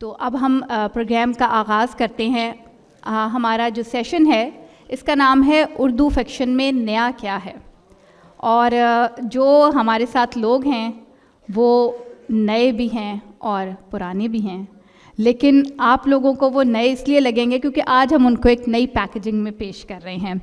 تو اب ہم پروگرام کا آغاز کرتے ہیں. ہمارا جو سیشن ہے اس کا نام ہے اردو فکشن میں نیا کیا ہے. اور جو ہمارے ساتھ لوگ ہیں وہ نئے بھی ہیں اور پرانے بھی ہیں, لیکن آپ لوگوں کو وہ نئے اس لیے لگیں گے کیونکہ آج ہم ان کو ایک نئی پیکیجنگ میں پیش کر رہے ہیں.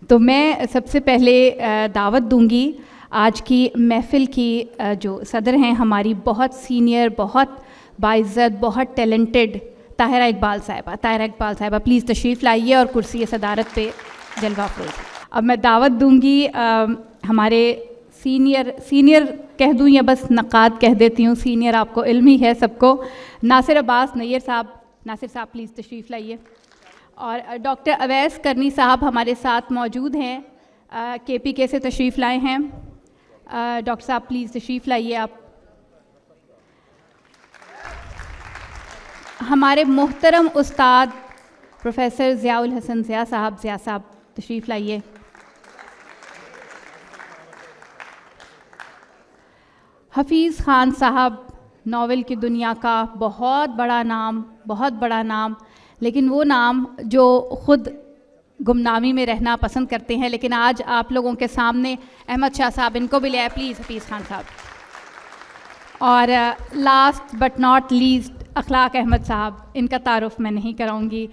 تو میں سب سے پہلے دعوت دوں گی آج کی محفل کی جو صدر ہیں, ہماری بہت سینئر, بہت باعزت, بہت ٹیلنٹڈ طاہرہ اقبال صاحبہ. طاہرہ اقبال صاحبہ پلیز تشریف لائیے اور کرسی صدارت پہ جلوہ افروز. اب میں دعوت دوں گی ہمارے سینئر کہہ دوں یا بس نقاد کہہ دیتی ہوں, سینئر آپ کو علم ہی ہے سب کو, ناصر عباس نیر صاحب. ناصر صاحب پلیز تشریف لائیے. اور ڈاکٹر اویس کرنی صاحب ہمارے ساتھ موجود ہیں, KPK سے تشریف لائے ہیں. ڈاکٹر صاحب پلیز تشریف لائیے آپ. ہمارے محترم استاد پروفیسر ضیاء الحسن ضیاء صاحب تشریف لائیے. حفیظ خان صاحب, ناول کی دنیا کا بہت بڑا نام, لیکن وہ نام جو خود گمنامی میں رہنا پسند کرتے ہیں, لیکن آج آپ لوگوں کے سامنے احمد شاہ صاحب, ان کو بھی لے آئے پلیز. حفیظ خان صاحب. اور لاسٹ بٹ ناٹ لیسٹ اخلاق احمد صاحب, ان کا تعارف میں نہیں کراؤں گی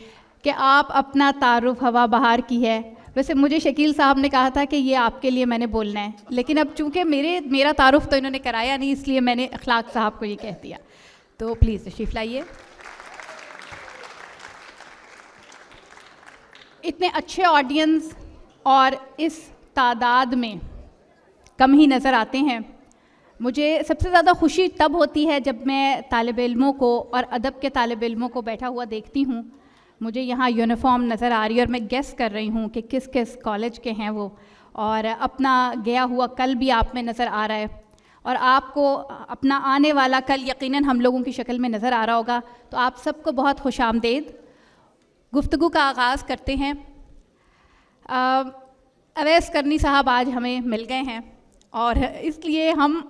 کہ آپ اپنا تعارف ہوا بہار کی ہے. ویسے مجھے شکیل صاحب نے کہا تھا کہ یہ آپ کے لیے میں نے بولنا ہے, لیکن اب چونکہ میرا تعارف تو انہوں نے کرایا نہیں, اس لیے میں نے اخلاق صاحب کو یہ کہہ دیا. تو پلیز تشریف لائیے. اتنے اچھے آڈینس اور اس تعداد میں کم ہی نظر آتے ہیں. مجھے سب سے زیادہ خوشی تب ہوتی ہے جب میں طالب علموں کو اور ادب کے طالب علموں کو بیٹھا ہوا دیکھتی ہوں. مجھے یہاں یونیفارم نظر آ رہی ہے اور میں گیس کر رہی ہوں کہ کس کس کالج کے ہیں وہ, اور اپنا گیا ہوا کل بھی آپ میں نظر آ رہا ہے, اور آپ کو اپنا آنے والا کل یقیناً ہم لوگوں کی شکل میں نظر آ رہا ہوگا. تو آپ سب کو بہت خوش آمدید. گفتگو کا آغاز کرتے ہیں. اویس کرنی صاحب آج ہمیں مل گئے ہیں اور اس لیے ہم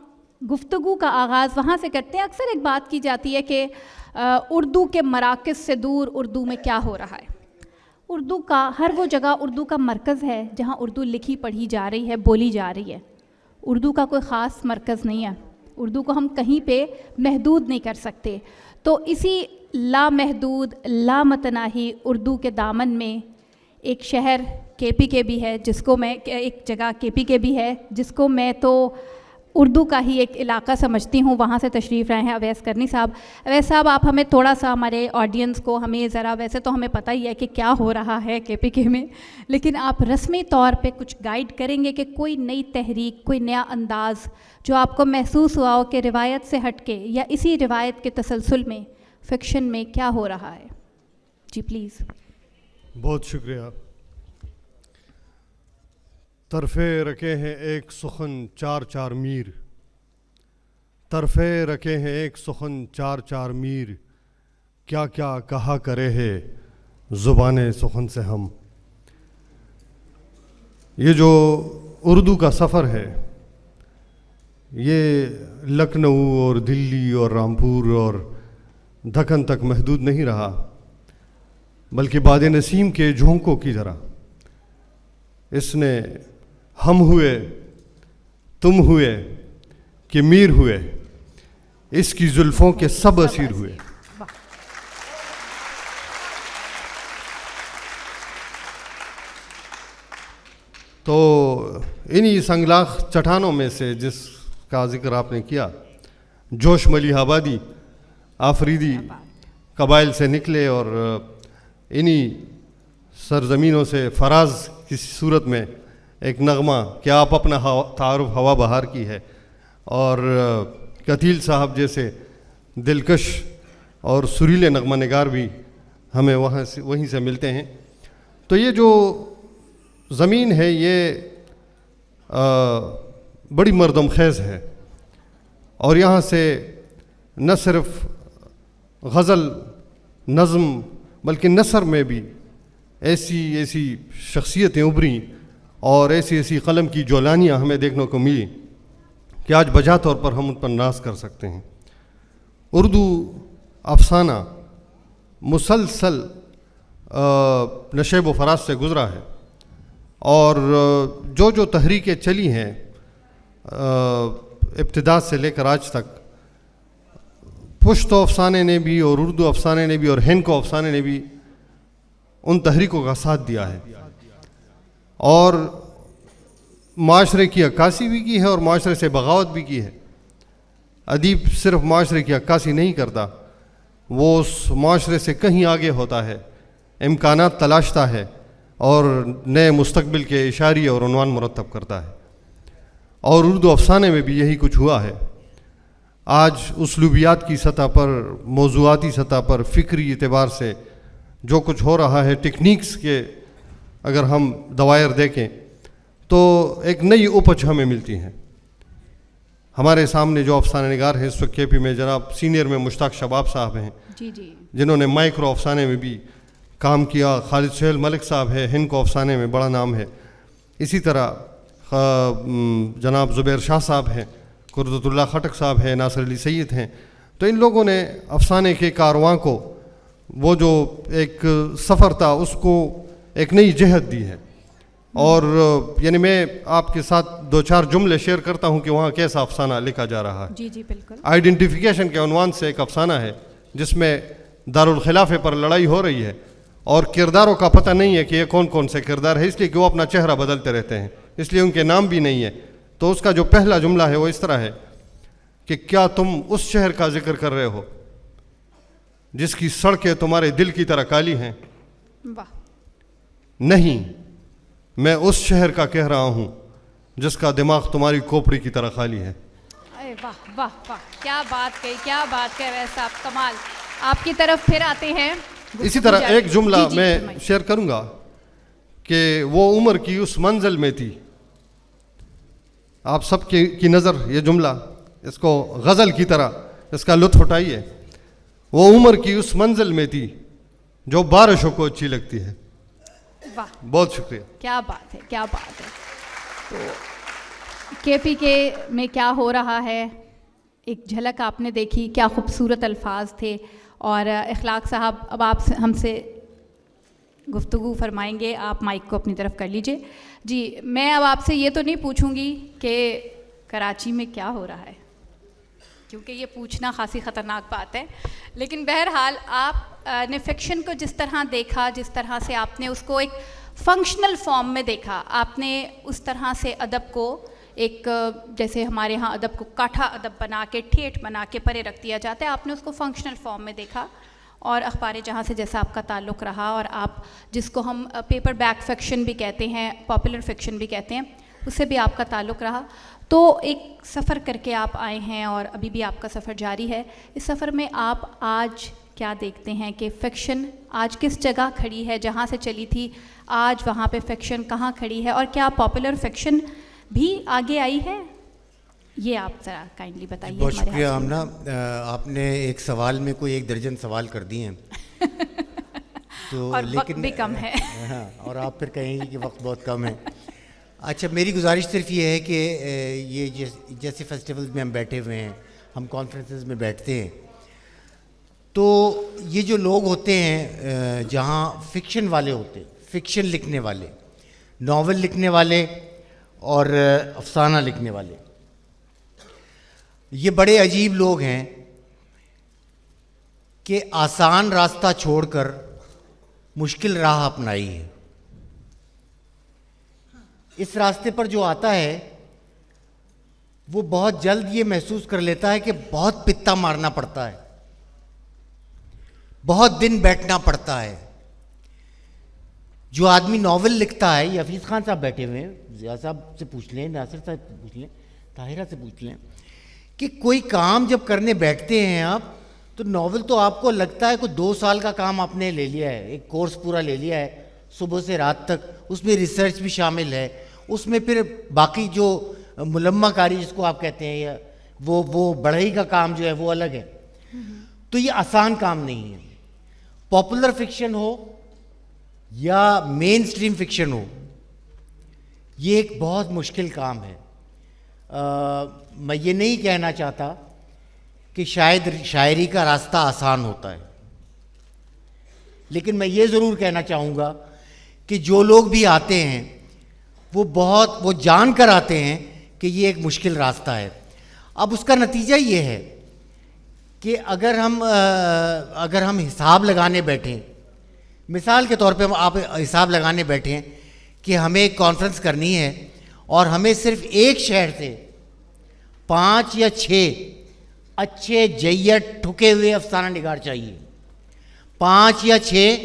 گفتگو کا آغاز وہاں سے کرتے ہیں. اکثر ایک بات کی جاتی ہے کہ اردو کے مراکز سے دور اردو میں کیا ہو رہا ہے. اردو کا ہر وہ جگہ اردو کا مرکز ہے جہاں اردو لکھی پڑھی جا رہی ہے, بولی جا رہی ہے. اردو کا کوئی خاص مرکز نہیں ہے. اردو کو ہم کہیں پہ محدود نہیں کر سکتے. تو اسی لامحدود لامتناہی اردو کے دامن میں ایک شہر KPK بھی ہے, جس کو میں ایک جگہ KPK بھی ہے جس کو میں تو اردو کا ہی ایک علاقہ سمجھتی ہوں. وہاں سے تشریف رہے ہیں اویس کرنی صاحب. اویس صاحب آپ ہمیں تھوڑا سا, ہمارے آڈینس کو ہمیں ذرا, ویسے تو ہمیں پتہ ہی ہے کہ کیا ہو رہا ہے KPK میں, لیکن آپ رسمی طور پہ کچھ گائیڈ کریں گے کہ کوئی نئی تحریک, کوئی نیا انداز جو آپ کو محسوس ہوا ہو کہ روایت سے ہٹ کے یا اسی روایت کے تسلسل میں فکشن میں کیا ہو رہا ہے. جی پلیز. بہت شکریہ. طرفے رکھے ہیں ایک سخن چار میر, طرفے رکھے ہیں ایک سخن چار میر, کیا کیا کہا کرے ہے زبان سخن سے ہم. یہ جو اردو کا سفر ہے یہ لکھنؤ اور دلی اور رامپور اور دکن تک محدود نہیں رہا, بلکہ باد نسیم کے جھونکوں کی طرح اس نے ہم ہوئے, تم ہوئے کہ میر ہوئے, اس کی زلفوں کے سب اسیر ہوئے. تو انہی سنگلاخ چٹانوں میں سے جس کا ذکر آپ نے کیا, جوش ملیح آبادی آفریدی قبائل سے نکلے اور انہی سرزمینوں سے فراز کسی صورت میں ایک نغمہ کہ آپ اپنا تعارف ہوا بہار کی ہے, اور قتیل صاحب جیسے دلکش اور سریلے نغمہ نگار بھی ہمیں وہیں سے ملتے ہیں. تو یہ جو زمین ہے یہ بڑی مردم خیز ہے, اور یہاں سے نہ صرف غزل نظم بلکہ نثر میں بھی ایسی شخصیتیں ابھریں اور ایسی قلم کی جولانیاں ہمیں دیکھنے کو ملی کہ آج بجا طور پر ہم ان پر ناز کر سکتے ہیں. اردو افسانہ مسلسل نشیب و فراز سے گزرا ہے، اور جو تحریکیں چلی ہیں ابتدا سے لے کر آج تک، پشتو افسانے نے بھی اور اردو افسانے نے بھی اور ہندکو افسانے نے بھی ان تحریکوں کا ساتھ دیا ہے، اور معاشرے کی عکاسی بھی کی ہے اور معاشرے سے بغاوت بھی کی ہے۔ ادیب صرف معاشرے کی عکاسی نہیں کرتا، وہ اس معاشرے سے کہیں آگے ہوتا ہے، امکانات تلاشتا ہے اور نئے مستقبل کے اشاریے اور عنوان مرتب کرتا ہے، اور اردو افسانے میں بھی یہی کچھ ہوا ہے۔ آج اسلوبیات کی سطح پر، موضوعاتی سطح پر، فکری اعتبار سے جو کچھ ہو رہا ہے، ٹیکنیکس کے اگر ہم دوائر دیکھیں تو ایک نئی اپج ہمیں ملتی ہیں۔ ہمارے سامنے جو افسانہ نگار ہیں اس وقت کے پی میں، جناب سینئر میں مشتاق شباب صاحب ہیں، جی جی، جنہوں نے مائکرو افسانے میں بھی کام کیا۔ خالد سہیل ملک صاحب ہے، ہندکو افسانے میں بڑا نام ہے۔ اسی طرح جناب زبیر شاہ صاحب ہیں، قدرت اللہ خٹک صاحب ہیں، ناصر علی سید ہیں۔ تو ان لوگوں نے افسانے کے کارواں کو، وہ جو ایک سفر تھا، اس کو ایک نئی جہت دی ہے۔ اور یعنی میں آپ کے ساتھ 2-4 جملے شیئر کرتا ہوں کہ وہاں کیسا افسانہ لکھا جا رہا ہے۔ جی جی بالکل۔ آئیڈینٹیفیکیشن کے عنوان سے ایک افسانہ ہے جس میں دارالخلافے پر لڑائی ہو رہی ہے، اور کرداروں کا پتہ نہیں ہے کہ یہ کون کون سے کردار ہے، اس لیے کہ وہ اپنا چہرہ بدلتے رہتے ہیں، اس لیے ان کے نام بھی نہیں ہے۔ تو اس کا جو پہلا جملہ ہے وہ اس طرح ہے کہ کیا تم اس شہر کا ذکر کر رہے ہو جس کی سڑکیں تمہارے دل کی طرح کالی ہیں؟ واہ، نہیں، میں اس شہر کا کہہ رہا ہوں جس کا دماغ تمہاری کھوپڑی کی طرح خالی ہے۔ اے واہ واہ واہ، کیا بات کہی، کیا بات کہہ رہے صاحب، کمال۔ آپ کی طرف پھر آتے ہیں۔ اسی طرح ایک جملہ میں شیئر کروں گا کہ وہ عمر کی اس منزل میں تھی۔ آپ سب کی نظر یہ جملہ، اس کو غزل کی طرح اس کا لطف اٹھائیے۔ وہ عمر کی اس منزل میں تھی جو بارشوں کو اچھی لگتی ہے۔ واہ، بہت شکریہ۔ کیا بات ہے، کیا بات ہے۔ تو کے پی کے میں کیا ہو رہا ہے، ایک جھلک آپ نے دیکھی، کیا خوبصورت الفاظ تھے۔ اور اخلاق صاحب اب آپ ہم سے گفتگو فرمائیں گے، آپ مائک کو اپنی طرف کر لیجئے۔ جی، میں اب آپ سے یہ تو نہیں پوچھوں گی کہ کراچی میں کیا ہو رہا ہے، کیونکہ یہ پوچھنا خاصی خطرناک بات ہے، لیکن بہرحال آپ نے فکشن کو جس طرح دیکھا، جس طرح سے آپ نے اس کو ایک فنکشنل فارم میں دیکھا، آپ نے اس طرح سے ادب کو ایک، جیسے ہمارے ہاں ادب کو کاٹھا ادب بنا کے، ٹھیٹھ بنا کے پرے رکھ دیا جاتا ہے، آپ نے اس کو فنکشنل فارم میں دیکھا، اور اخبار جہاں سے جیسا آپ کا تعلق رہا، اور آپ جس کو ہم پیپر بیک فکشن بھی کہتے ہیں، پاپولر فکشن بھی کہتے ہیں، اس سے بھی آپ کا تعلق رہا۔ تو ایک سفر کر کے آپ آئے ہیں اور ابھی بھی آپ کا سفر جاری ہے۔ اس سفر میں آپ آج کیا دیکھتے ہیں کہ فکشن آج کس جگہ کھڑی ہے؟ جہاں سے چلی تھی آج وہاں پہ فکشن کہاں کھڑی ہے، اور کیا پاپولر فکشن بھی آگے آئی ہے؟ یہ آپ ذرا کائنڈلی بتائیے۔ بہت شکریہ آمنہ، آپ نے ایک سوال میں کوئی 1 درجن سوال کر دیے ہیں تو اور لیکن وقت بھی کم ہے۔ ہاں، اور آپ پھر کہیں گے کہ وقت بہت کم ہے۔ اچھا، میری گزارش صرف یہ ہے کہ یہ جیسے فیسٹیولز میں ہم بیٹھے ہوئے ہیں، ہم کانفرنسز میں بیٹھتے ہیں، تو یہ جو لوگ ہوتے ہیں جہاں فکشن والے ہوتے ہیں، فکشن لکھنے والے، ناول لکھنے والے اور افسانہ لکھنے والے، یہ بڑے عجیب لوگ ہیں کہ آسان راستہ چھوڑ کر مشکل راہ اپنائی ہے۔ اس راستے پر جو آتا ہے وہ بہت جلد یہ محسوس کر لیتا ہے کہ بہت پتا مارنا پڑتا ہے، بہت دن بیٹھنا پڑتا ہے۔ جو آدمی ناول لکھتا ہے، یہ حفیظ خان صاحب بیٹھے ہوئے ہیں، ضیاء صاحب سے پوچھ لیں، ناصر صاحب سے پوچھ لیں، طاہرہ سے پوچھ لیں، کہ کوئی کام جب کرنے بیٹھتے ہیں آپ، تو ناول تو آپ کو لگتا ہے کوئی 2 سال کا کام آپ نے لے لیا ہے، ایک کورس پورا لے لیا ہے صبح سے رات تک، اس میں ریسرچ بھی شامل ہے، اس میں پھر باقی جو ملمہ کاری جس کو آپ کہتے ہیں، یا وہ بڑھئی کا کام جو ہے وہ الگ ہے۔ تو یہ آسان کام نہیں ہے۔ پاپولر فکشن ہو یا مین سٹریم فکشن ہو، یہ ایک بہت مشکل کام ہے۔ میں یہ نہیں کہنا چاہتا کہ شاید شاعری کا راستہ آسان ہوتا ہے، لیکن میں یہ ضرور کہنا چاہوں گا کہ جو لوگ بھی آتے ہیں وہ جان کر آتے ہیں کہ یہ ایک مشکل راستہ ہے. اب اس کا نتیجہ یہ ہے کہ اگر ہم حساب لگانے بیٹھیں, مثال کے طور پہ آپ حساب لگانے بیٹھیں کہ ہمیں ایک کانفرنس کرنی ہے اور ہمیں صرف ایک شہر سے 5 یا 6 اچھے جیت ٹھکے ہوئے افسانہ نگار چاہیے, 5 یا 6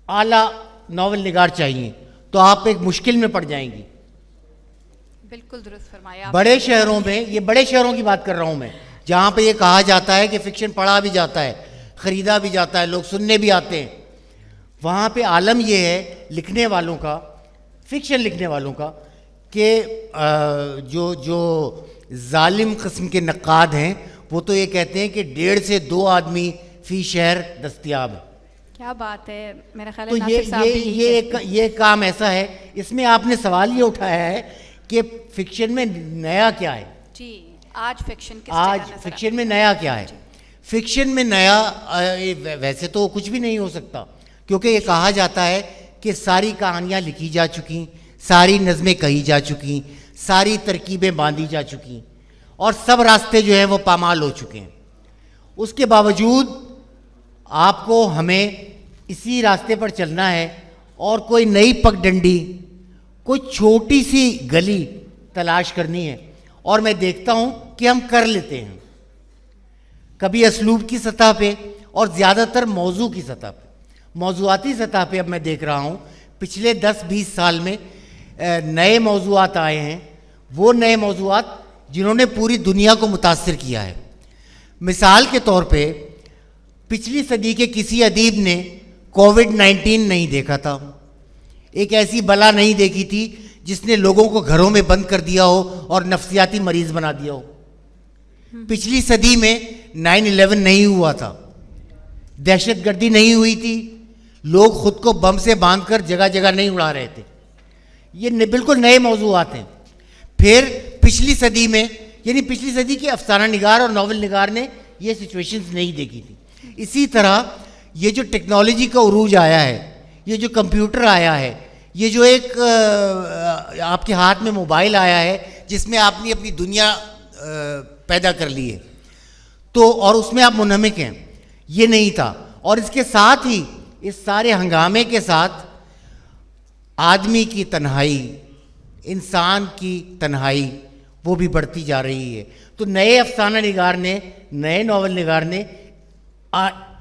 اعلیٰ ناول نگار چاہیے, تو آپ ایک مشکل میں پڑ جائیں گی. بالکل درست فرمایا. بڑے شہروں میں, یہ بڑے شہروں کی بات کر رہا ہوں میں, جہاں پہ یہ کہا جاتا ہے کہ فکشن پڑھا بھی جاتا ہے, خریدا بھی جاتا ہے, لوگ سننے بھی آتے ہیں, وہاں پہ عالم یہ ہے لکھنے والوں کا, فکشن لکھنے والوں کا, کہ جو ظالم قسم کے نقاد ہیں وہ تو یہ کہتے ہیں کہ 1.5 سے 2 آدمی فی شہر دستیاب ہے. کیا بات ہے. میرا خیال تو ہے ناصر صاحب بھی یہ کام ایسا ہے. اس میں آپ نے سوال یہ اٹھایا ہے کہ فکشن میں نیا کیا ہے. جی, آج فکشن فکشن میں نیا کیا ہے. فکشن میں نیا ویسے تو کچھ بھی نہیں ہو سکتا, کیونکہ یہ کہا جاتا ہے کہ ساری کہانیاں لکھی جا چکی, ساری نظمیں کہی جا چکی, ساری ترکیبیں باندھی جا چکی, اور سب راستے جو ہیں وہ پامال ہو چکے ہیں. اس کے باوجود آپ کو ہمیں اسی راستے پر چلنا ہے اور کوئی نئی پگ ڈنڈی, کوئی چھوٹی سی گلی تلاش کرنی ہے. اور میں دیکھتا ہوں کہ ہم کر لیتے ہیں, کبھی اسلوب کی سطح پہ اور زیادہ تر موضوع کی سطح پہ, موضوعاتی سطح پہ. اب میں دیکھ رہا ہوں پچھلے 10-20 سال میں نئے موضوعات آئے ہیں, وہ نئے موضوعات جنہوں نے پوری دنیا کو متاثر کیا ہے. مثال کے طور پہ پچھلی صدی کے کسی ادیب نے کووڈ-19 نہیں دیکھا تھا, ایک ایسی بلا نہیں دیکھی تھی جس نے لوگوں کو گھروں میں بند کر دیا ہو اور نفسیاتی مریض بنا دیا ہو. پچھلی صدی میں 9/11 نہیں ہوا تھا, دہشت گردی نہیں ہوئی تھی, لوگ خود کو بم سے باندھ کر جگہ جگہ نہیں اڑا رہے تھے. یہ بالکل نئے موضوعات ہیں. پھر پچھلی صدی میں, یعنی پچھلی صدی کے افسانہ نگار اور ناول نگار نے یہ سچویشنز نہیں دیکھی تھی. اسی طرح یہ جو ٹیکنالوجی کا عروج آیا ہے, یہ جو کمپیوٹر آیا ہے, یہ جو ایک آپ کے ہاتھ میں موبائل آیا ہے جس میں آپ نے اپنی دنیا پیدا کر لی ہے, تو اور اس میں آپ منہمک ہیں, یہ نہیں تھا. اور اس کے ساتھ ہی, اس سارے ہنگامے کے ساتھ, آدمی کی تنہائی, انسان کی تنہائی وہ بھی بڑھتی جا رہی ہے. تو نئے افسانہ نگار نے, نئے ناول نگار نے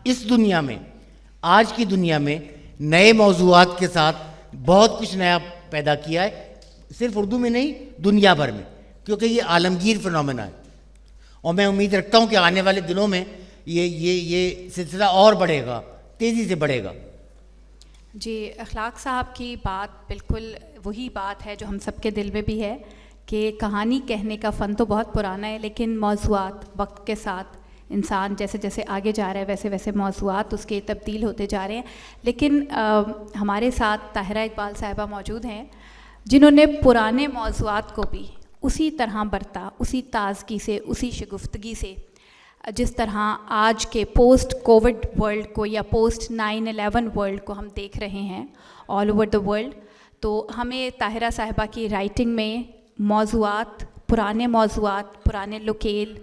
اس دنیا میں, آج کی دنیا میں نئے موضوعات کے ساتھ بہت کچھ نیا پیدا کیا ہے, صرف اردو میں نہیں دنیا بھر میں, کیونکہ یہ عالمگیر فنومینا ہے. اور میں امید رکھتا ہوں کہ آنے والے دنوں میں یہ سلسلہ اور بڑھے گا, تیزی سے بڑھے گا. جی, اخلاق صاحب کی بات بالکل وہی بات ہے جو ہم سب کے دل میں بھی ہے کہ کہانی کہنے کا فن تو بہت پرانا ہے, لیکن موضوعات وقت کے ساتھ, انسان جیسے جیسے آگے جا رہا ہے ویسے ویسے موضوعات اس کے تبدیل ہوتے جا رہے ہیں. لیکن ہمارے ساتھ طاہرہ اقبال صاحبہ موجود ہیں جنہوں نے پرانے موضوعات کو بھی اسی طرح برتا, اسی تازگی سے, اسی شگفتگی سے, جس طرح آج کے پوسٹ کووڈ ورلڈ کو یا پوسٹ 9/11 ورلڈ کو ہم دیکھ رہے ہیں آل اوور دا ورلڈ. تو ہمیں طاہرہ صاحبہ کی رائٹنگ میں موضوعات, پرانے لوکیل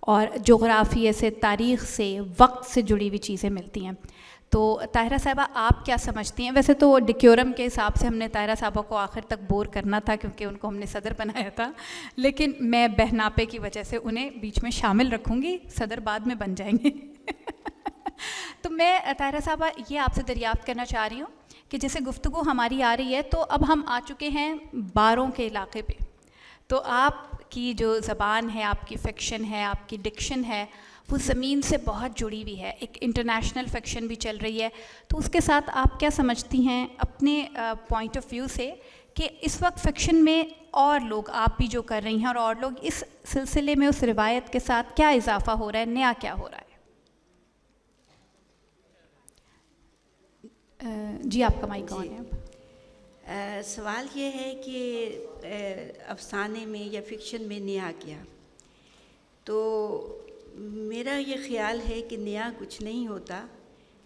اور جغرافیے سے, تاریخ سے, وقت سے جڑی ہوئی چیزیں ملتی ہیں. تو طاہرہ صاحبہ آپ کیا سمجھتی ہیں؟ ویسے تو ڈیکورم کے حساب سے ہم نے طاہرہ صاحبہ کو آخر تک بور کرنا تھا کیونکہ ان کو ہم نے صدر بنایا تھا, لیکن میں بہناپے کی وجہ سے انہیں بیچ میں شامل رکھوں گی, صدر بعد میں بن جائیں گے. تو میں طاہرہ صاحبہ یہ آپ سے دریافت کرنا چاہ رہی ہوں کہ جیسے گفتگو ہماری آ رہی ہے تو اب ہم آ چکے ہیں 12 کے علاقے پہ. تو آپ کی جو زبان ہے, آپ کی فکشن ہے, آپ کی ڈکشن ہے, وہ زمین سے بہت جڑی ہوئی ہے, ایک انٹرنیشنل فکشن بھی چل رہی ہے. تو اس کے ساتھ آپ کیا سمجھتی ہیں اپنے پوائنٹ آف ویو سے کہ اس وقت فکشن میں اور لوگ, آپ بھی جو کر رہی ہیں اور لوگ, اس سلسلے میں اس روایت کے ساتھ کیا اضافہ ہو رہا ہے, نیا کیا ہو رہا ہے؟ جی آپ کا مائک آن ہے. سوال یہ ہے کہ افسانے میں یا فکشن میں نیا کیا؟ تو میرا یہ خیال ہے کہ نیا کچھ نہیں ہوتا,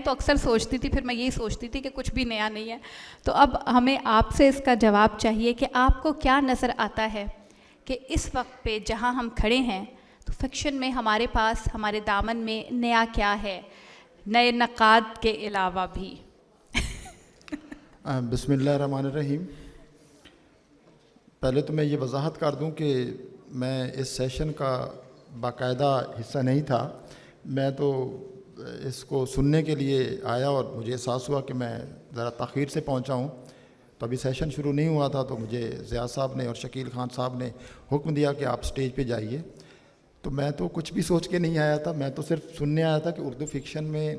تو اکثر سوچتی تھی، پھر میں یہی سوچتی تھی کہ کچھ بھی نیا نہیں ہے. تو اب ہمیں آپ سے اس کا جواب چاہیے کہ آپ کو کیا نظر آتا ہے کہ اس وقت پہ جہاں ہم کھڑے ہیں تو فکشن میں ہمارے پاس ہمارے دامن میں نیا کیا ہے، نئے نقاد کے علاوہ بھی؟ بسم اللہ الرحمن الرحیم. پہلے تو میں یہ وضاحت کر دوں کہ میں اس سیشن کا باقاعدہ حصہ نہیں تھا. میں تو اس کو سننے کے لیے آیا اور مجھے احساس ہوا کہ میں ذرا تاخیر سے پہنچا ہوں. تو ابھی سیشن شروع نہیں ہوا تھا تو مجھے ضیاء صاحب نے اور شکیل خان صاحب نے حکم دیا کہ آپ سٹیج پہ جائیے. تو میں تو کچھ بھی سوچ کے نہیں آیا تھا، میں تو صرف سننے آیا تھا کہ اردو فکشن میں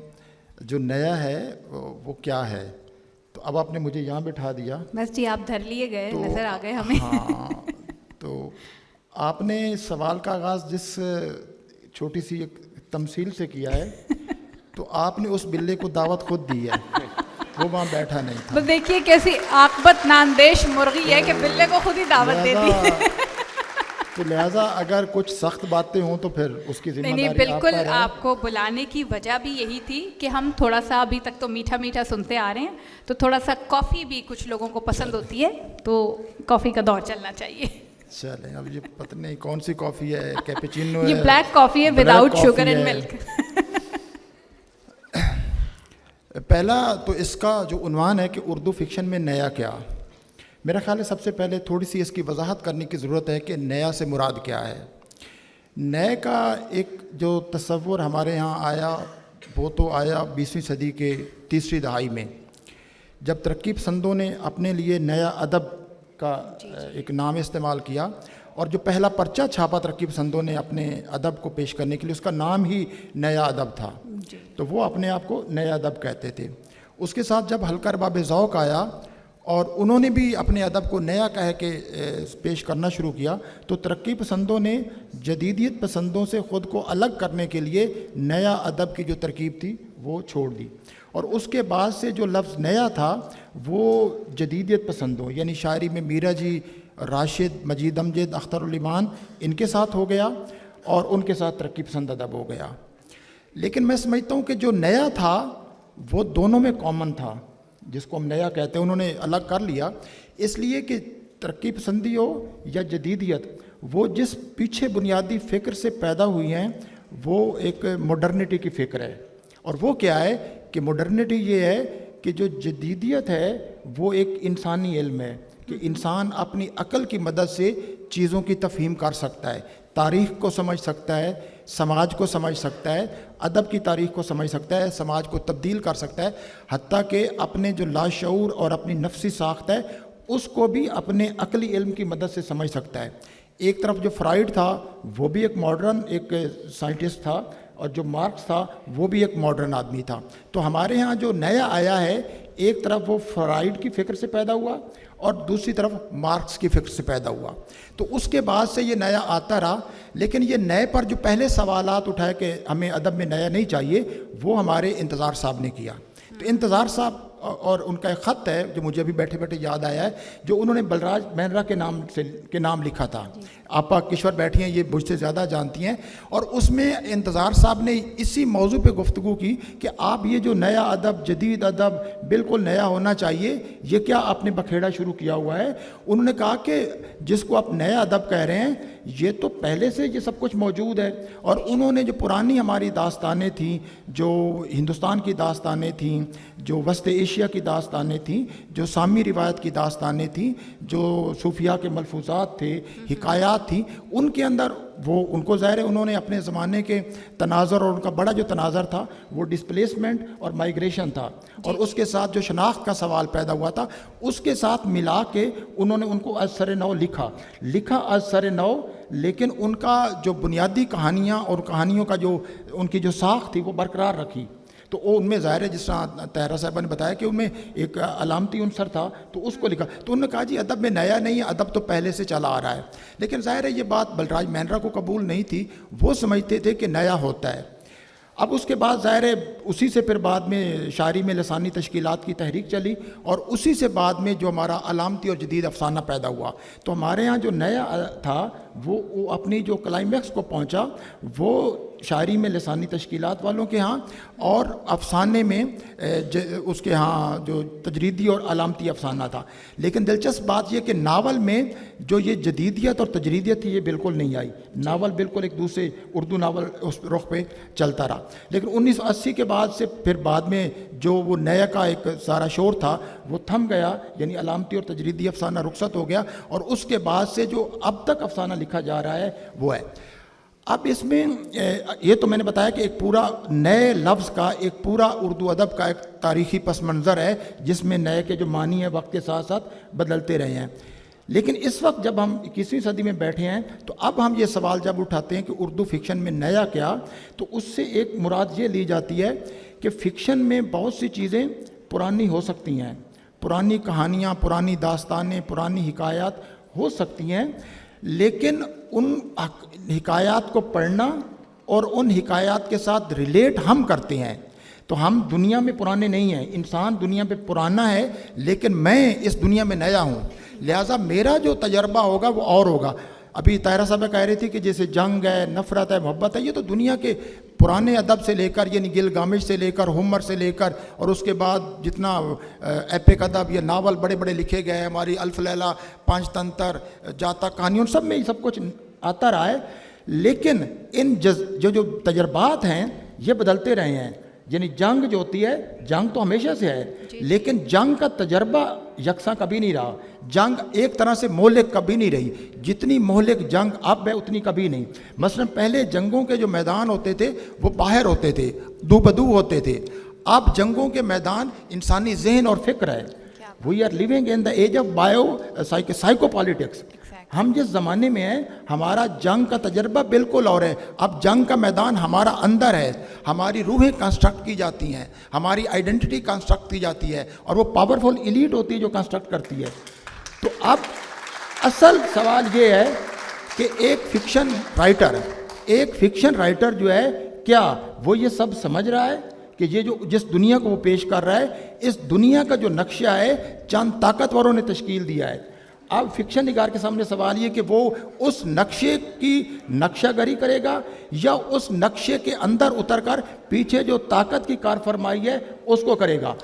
جو نیا ہے وہ کیا ہے. تو اب آپ نے مجھے یہاں بٹھا دیا. بس جی آپ دھر لیے گئے، نظر آ گئے ہمیں. ہاں، تو آپ نے سوال کا آغاز جس چھوٹی سی ایک تمثیل سے کیا ہے تو آپ نے اس بلے کو دعوت خود دی ہے، وہ وہاں بیٹھا نہیں تھا. بس دیکھیے کیسی عاقبت ناندیش مرغی ہے کہ بلے کو خود ہی دعوت دے دی. تو لہٰذا اگر کچھ سخت باتیں ہوں تو پھر اس کی ذمہ داری نہیں، آپ پر بالکل ہے. آپ کو بلانے کی وجہ بھی یہی تھی کہ ہم تھوڑا سا ابھی تک تو میٹھا میٹھا سنتے آ رہے ہیں، تو تھوڑا سا کافی بھی کچھ لوگوں کو پسند ہوتی ہے، تو کافی کا دور چلنا چاہیے. چلیں، اب یہ پتہ نہیں کون سی کافی ہے، کیپیچینو ہے، یہ بلیک کافی ہے وداؤٹ شوگر اینڈ ملک. پہلا تو اس کا جو عنوان ہے کہ اردو فکشن میں نیا کیا. میرا خیال ہے سب سے پہلے تھوڑی سی اس کی وضاحت کرنے کی ضرورت ہے کہ نیا سے مراد کیا ہے. نئے کا ایک جو تصور ہمارے ہاں آیا وہ تو آیا 20ویں صدی کے تیسری دہائی میں، جب ترقی پسندوں نے اپنے لیے نیا ادب کا ایک نام استعمال کیا، اور جو پہلا پرچہ چھاپا ترقی پسندوں نے اپنے ادب کو پیش کرنے کے لیے، اس کا نام ہی نیا ادب تھا. تو وہ اپنے آپ کو نیا ادب کہتے تھے. اس کے ساتھ جب حلقہ ارباب ذوق آیا اور انہوں نے بھی اپنے ادب کو نیا کہہ کے پیش کرنا شروع کیا، تو ترقی پسندوں نے جدیدیت پسندوں سے خود کو الگ کرنے کے لیے نیا ادب کی جو ترکیب تھی وہ چھوڑ دی. اور اس کے بعد سے جو لفظ نیا تھا وہ جدیدیت پسندوں، یعنی شاعری میں میرا جی، راشد، مجید امجد، اختر الایمان، ان کے ساتھ ہو گیا اور ان کے ساتھ ترقی پسند ادب ہو گیا. لیکن میں سمجھتا ہوں کہ جو نیا تھا وہ دونوں میں کامن تھا. جس کو ہم نیا کہتے ہیں انہوں نے الگ کر لیا اس لیے کہ ترقی پسندی ہو یا جدیدیت، وہ جس پیچھے بنیادی فکر سے پیدا ہوئی ہیں وہ ایک ماڈرنٹی کی فکر ہے. اور وہ کیا ہے کہ ماڈرنٹی یہ ہے کہ جو جدیدیت ہے وہ ایک انسانی علم ہے کہ انسان اپنی عقل کی مدد سے چیزوں کی تفہیم کر سکتا ہے، تاریخ کو سمجھ سکتا ہے، سماج کو سمجھ سکتا ہے، ادب کی تاریخ کو سمجھ سکتا ہے، سماج کو تبدیل کر سکتا ہے، حتیٰ کہ اپنے جو لاشعور اور اپنی نفسی ساخت ہے اس کو بھی اپنے عقلی علم کی مدد سے سمجھ سکتا ہے. ایک طرف جو فرائڈ تھا وہ بھی ایک ماڈرن ایک سائنٹسٹ تھا، اور جو مارکس تھا وہ بھی ایک ماڈرن آدمی تھا. تو ہمارے ہاں جو نیا آیا ہے ایک طرف وہ فرائڈ کی فکر سے پیدا ہوا اور دوسری طرف مارکس کی فکر سے پیدا ہوا. تو اس کے بعد سے یہ نیا آتا رہا. لیکن یہ نئے پر جو پہلے سوالات اٹھائے کہ ہمیں ادب میں نیا نہیں چاہیے، وہ ہمارے انتظار صاحب نے کیا. تو انتظار صاحب اور ان کا ایک خط ہے جو مجھے ابھی بیٹھے بیٹھے یاد آیا ہے، جو انہوں نے بلراج مہندرا کے نام لکھا تھا. آپا کشور بیٹھی ہیں، یہ مجھ سے زیادہ جانتی ہیں. اور اس میں انتظار صاحب نے اسی موضوع پہ گفتگو کی کہ آپ یہ جو نیا ادب، جدید ادب بالکل نیا ہونا چاہیے، یہ کیا آپ نے بکھیڑا شروع کیا ہوا ہے. انہوں نے کہا کہ جس کو آپ نیا ادب کہہ رہے ہیں یہ تو پہلے سے یہ سب کچھ موجود ہے. اور انہوں نے جو پرانی ہماری داستانیں تھیں، جو ہندوستان کی داستانیں تھیں، جو وسط ایشیا کی داستانیں تھیں، جو سامی روایت کی داستانیں تھیں، جو صوفیاء کے ملفوظات تھے، حکایات تھیں، ان کے اندر وہ ان کو ظاہر ہے انہوں نے اپنے زمانے کے تناظر، اور ان کا بڑا جو تناظر تھا وہ ڈسپلیسمنٹ اور مائیگریشن تھا، اور اس کے ساتھ جو شناخت کا سوال پیدا ہوا تھا اس کے ساتھ ملا کے انہوں نے ان کو از سر نو لکھا از سر نو. لیکن ان کا جو بنیادی کہانیاں اور کہانیوں کا جو ان کی جو ساخت تھی وہ برقرار رکھی. تو وہ ان میں ظاہر ہے جس طرح طاہرہ صاحبہ نے بتایا کہ ان میں ایک علامتی عنصر تھا تو اس کو لکھا. تو انہوں نے کہا جی ادب میں نیا نہیں ہے، ادب تو پہلے سے چلا آ رہا ہے. لیکن ظاہر ہے یہ بات بلراج مہندرا کو قبول نہیں تھی، وہ سمجھتے تھے کہ نیا ہوتا ہے. اب اس کے بعد ظاہر ہے اسی سے پھر بعد میں شاعری میں لسانی تشکیلات کی تحریک چلی اور اسی سے بعد میں جو ہمارا علامتی اور جدید افسانہ پیدا ہوا. تو ہمارے ہاں جو نیا تھا وہ اپنی جو کلائمیکس کو پہنچا وہ شاعری میں لسانی تشکیلات والوں کے ہاں اور افسانے میں اس کے ہاں جو تجریدی اور علامتی افسانہ تھا. لیکن دلچسپ بات یہ کہ ناول میں جو یہ جدیدیت اور تجریدیت تھی یہ بالکل نہیں آئی. ناول بالکل ایک دوسرے اردو ناول اس رخ پہ چلتا رہا. لیکن 1980 کے بعد سے پھر بعد میں جو وہ نیا کا ایک سارا شور تھا وہ تھم گیا, یعنی علامتی اور تجریدی افسانہ رخصت ہو گیا, اور اس کے بعد سے جو اب تک افسانہ لکھا جا رہا ہے وہ ہے. اب اس میں یہ تو میں نے بتایا کہ ایک پورا نئے لفظ کا ایک پورا اردو ادب کا ایک تاریخی پس منظر ہے جس میں نئے کے جو معنی ہیں وقت کے ساتھ ساتھ بدلتے رہے ہیں. لیکن اس وقت جب ہم 21ویں صدی میں بیٹھے ہیں تو اب ہم یہ سوال جب اٹھاتے ہیں کہ اردو فکشن میں نیا کیا, تو اس سے ایک مراد یہ لی جاتی ہے کہ فکشن میں بہت سی چیزیں پرانی ہو سکتی ہیں, پرانی کہانیاں, پرانی داستانیں, پرانی حکایات ہو سکتی ہیں, لیکن ان حکایات کو پڑھنا اور ان حکایات کے ساتھ ریلیٹ ہم کرتے ہیں. تو ہم دنیا میں پرانے نہیں ہیں, انسان دنیا پہ پرانا ہے لیکن میں اس دنیا میں نیا ہوں, لہٰذا میرا جو تجربہ ہوگا وہ اور ہوگا. ابھی طاہرہ صاحبہ کہہ رہی تھی کہ جیسے جنگ ہے, نفرت ہے, محبت ہے, یہ تو دنیا کے پرانے ادب سے لے کر یعنی گلگامش سے لے کر ہومر سے لے کر اور اس کے بعد جتنا ایپک ادب یا ناول بڑے بڑے لکھے گئے ہیں, ہماری الف لیلہ, پانچ تنتر, جاتک کہانی, ان سب میں یہ سب کچھ آتا رہا ہے. لیکن ان جو تجربات ہیں یہ بدلتے رہے ہیں. یعنی جنگ جو ہوتی ہے, جنگ تو ہمیشہ سے ہے, لیکن جنگ کا تجربہ یکساں کبھی نہیں رہا. جنگ ایک طرح سے مہلک کبھی نہیں رہی, جتنی مہلک جنگ اب ہے اتنی کبھی نہیں. مثلا پہلے جنگوں کے جو میدان ہوتے تھے وہ باہر ہوتے تھے, دو بدو ہوتے تھے. اب جنگوں کے میدان انسانی ذہن اور فکر ہے. We are living in the age of psycho politics. ہم جس زمانے میں ہیں ہمارا جنگ کا تجربہ بالکل اور ہے. اب جنگ کا میدان ہمارا اندر ہے, ہماری روحیں کنسٹرکٹ کی جاتی ہیں, ہماری آئیڈینٹی کنسٹرکٹ کی جاتی ہے, اور وہ پاورفل ایلیٹ ہوتی ہے جو کنسٹرکٹ کرتی ہے. تو اب اصل سوال یہ ہے کہ ایک فکشن رائٹر جو ہے کیا وہ یہ سب سمجھ رہا ہے کہ یہ جو جس دنیا کو وہ پیش کر رہا ہے, اس دنیا کا جو نقشہ ہے چند طاقتوروں نے تشکیل دیا ہے. اب فکشن نگار کے سامنے سوال یہ کہ وہ اس نقشے کی نقشہ گری کرے گا یا اس نقشے کے اندر اتر کر پیچھے جو طاقت کی کار فرمائی ہے اس کو کرے گا.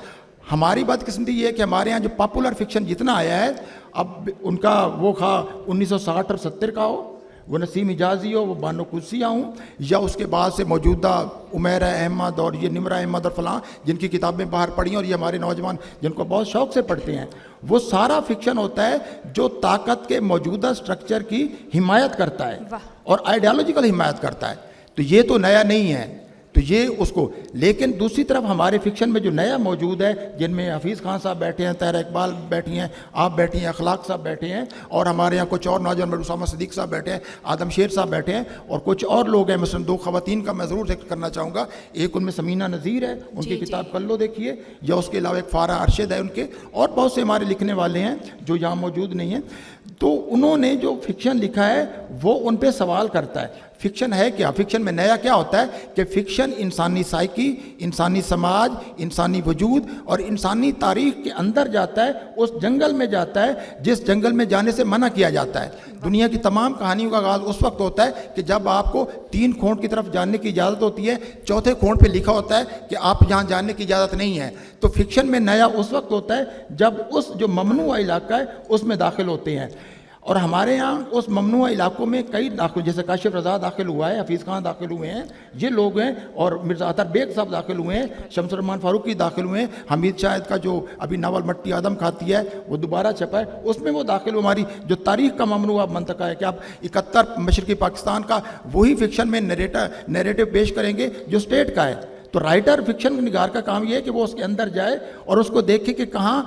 ہماری بدقسمتی یہ ہے کہ ہمارے ہاں جو پاپولر فکشن جتنا آیا ہے, اب ان کا وہ 1960 اور 70 کا ہو, وہ نسیم حجازی ہو, وہ بانو قدسیہ ہوں, یا اس کے بعد سے موجودہ عمیرہ احمد اور یہ نمرہ احمد اور فلاں جن کی کتابیں باہر پڑھی ہیں اور یہ ہمارے نوجوان جن کو بہت شوق سے پڑھتے ہیں, وہ سارا فکشن ہوتا ہے جو طاقت کے موجودہ سٹرکچر کی حمایت کرتا ہے اور آئیڈیالوجیکل حمایت کرتا ہے. تو یہ تو نیا نہیں ہے, تو یہ اس کو. لیکن دوسری طرف ہمارے فکشن میں جو نیا موجود ہے, جن میں حفیظ خان صاحب بیٹھے ہیں, طاہرہ اقبال بیٹھی ہیں, آپ بیٹھی ہیں, اخلاق صاحب بیٹھے ہیں, اور ہمارے یہاں کچھ اور نوجوان اسامہ صدیق صاحب بیٹھے ہیں, آدم شیر صاحب بیٹھے ہیں, اور کچھ اور لوگ ہیں. مثلا 2 خواتین کا میں ضرور ذکر کرنا چاہوں گا. ایک ان میں سمینہ نذیر ہے, ان کی کتاب کلو دیکھیے, یا اس کے علاوہ ایک فارہ ارشد ہے ان کے, اور بہت سے ہمارے لکھنے والے ہیں جو یہاں موجود نہیں ہیں. تو انہوں نے جو فکشن لکھا ہے وہ ان پہ سوال کرتا ہے. فکشن ہے کیا؟ فکشن میں نیا کیا ہوتا ہے کہ فکشن انسانی سائیکی, انسانی سماج, انسانی وجود اور انسانی تاریخ کے اندر جاتا ہے, اس جنگل میں جاتا ہے جس جنگل میں جانے سے منع کیا جاتا ہے. دنیا کی تمام کہانیوں کا آغاز اس وقت ہوتا ہے کہ جب آپ کو 3 کھونٹ کی طرف جاننے کی اجازت ہوتی ہے, 4تھے کھونٹ پہ لکھا ہوتا ہے کہ آپ یہاں جاننے کی اجازت نہیں ہے. تو فکشن میں نیا اس وقت ہوتا ہے جب اس جو ممنوع علاقہ ہے اس میں داخل ہوتے ہیں. اور ہمارے یہاں اس ممنوع علاقوں میں کئی داخل, جیسے کاشف رضا داخل ہوا ہے, حفیظ خان داخل ہوئے ہیں, یہ لوگ ہیں, اور مرزا اطہر بیگ صاحب داخل ہوئے ہیں, شمس الرحمان فاروقی داخل ہوئے ہیں, حمید شاہد کا جو ابھی ناول مٹی آدم کھاتی ہے وہ دوبارہ چھپا ہے, اس میں وہ داخل ہوئے. ہماری جو تاریخ کا ممنوع منطقہ ہے کہ آپ 71 مشرقی پاکستان کا وہی فکشن میں نیریٹو پیش کریں گے جو اسٹیٹ کا ہے. تو رائٹر فکشن نگار کا کام یہ ہے کہ وہ اس کے اندر جائے اور اس کو دیکھے کہ کہاں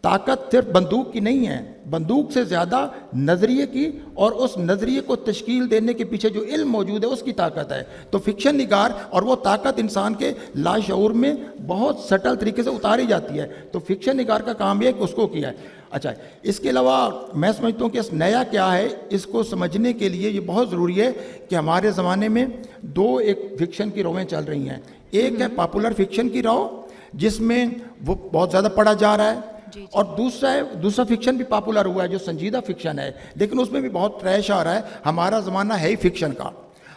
طاقت صرف بندوق کی نہیں ہے, بندوق سے زیادہ نظریے کی, اور اس نظریے کو تشکیل دینے کے پیچھے جو علم موجود ہے اس کی طاقت ہے. تو فکشن نگار اور وہ طاقت انسان کے لاشعور میں بہت سٹل طریقے سے اتاری جاتی ہے. تو فکشن نگار کا کام یہ ہے کہ اس کو کیا ہے. اچھا اس کے علاوہ میں سمجھتا ہوں کہ اس نیا کیا ہے اس کو سمجھنے کے لیے یہ بہت ضروری ہے کہ ہمارے زمانے میں دو ایک فکشن کی رویں چل رہی ہیں. ایک ہے پاپولر فکشن کی رو جس میں وہ بہت زیادہ پڑھا جا رہا ہے, اور دوسرا فکشن بھی پاپولر ہوا ہے جو سنجیدہ فکشن ہے, لیکن اس میں بھی بہت ٹریش آ رہا ہے. ہمارا زمانہ ہے ہی فکشن کا,